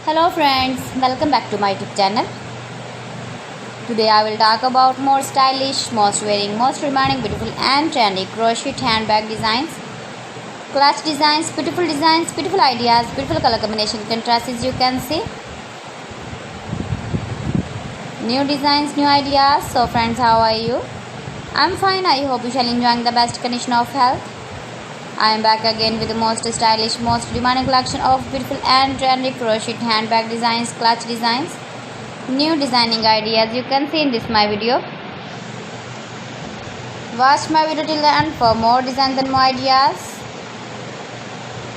Hello friends, welcome back to my YouTube channel. Today I will talk about more stylish, most wearing, most demanding, beautiful and trendy crochet handbag designs, clutch designs, beautiful ideas, beautiful color combination contrasts as you can see. New designs, new ideas. So friends, how are you? I'm fine. I hope you shall enjoying the best condition of health. I am back again with the most stylish, most demanding collection of beautiful and trendy crochet handbag designs, clutch designs, new designing ideas you can see in this my video. Watch my video till the end for more designs and more ideas.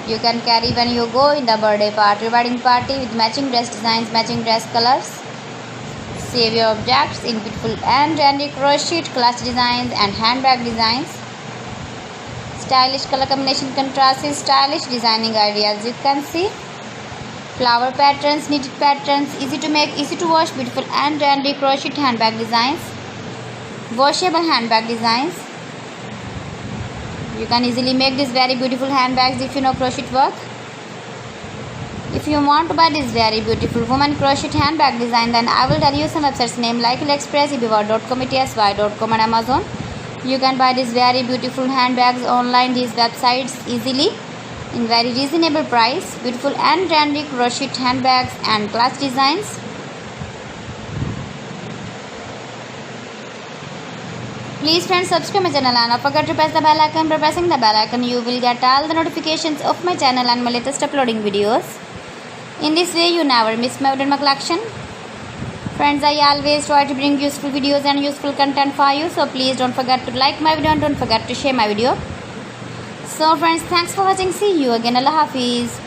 You can carry when you go in the birthday party, wedding party with matching dress designs, matching dress colors. Save your objects in beautiful and trendy crochet, clutch designs and handbag designs. Stylish color combination contrasts, stylish designing ideas you can see. Flower patterns, knitted patterns, easy to make, easy to wash, beautiful and trendy crochet handbag designs, washable handbag designs. You can easily make these very beautiful handbags if you know crochet work. If you want to buy this very beautiful woman crochet handbag design, then I will tell you some websites name like AliExpress, eBay.com, etsy.com and Amazon. You can buy these very beautiful handbags online, these websites easily in very reasonable price. Beautiful and trendy crochet handbags and clutch designs. Please friends, subscribe my channel and don't forget to press the bell icon. By pressing the bell icon you will get all the notifications of my channel and my latest uploading videos. In this way you never miss my collection. Friends, I always try to bring useful videos and useful content for you. So please don't forget to like my video and don't forget to share my video. So friends, thanks for watching. See you again. Allah Hafiz.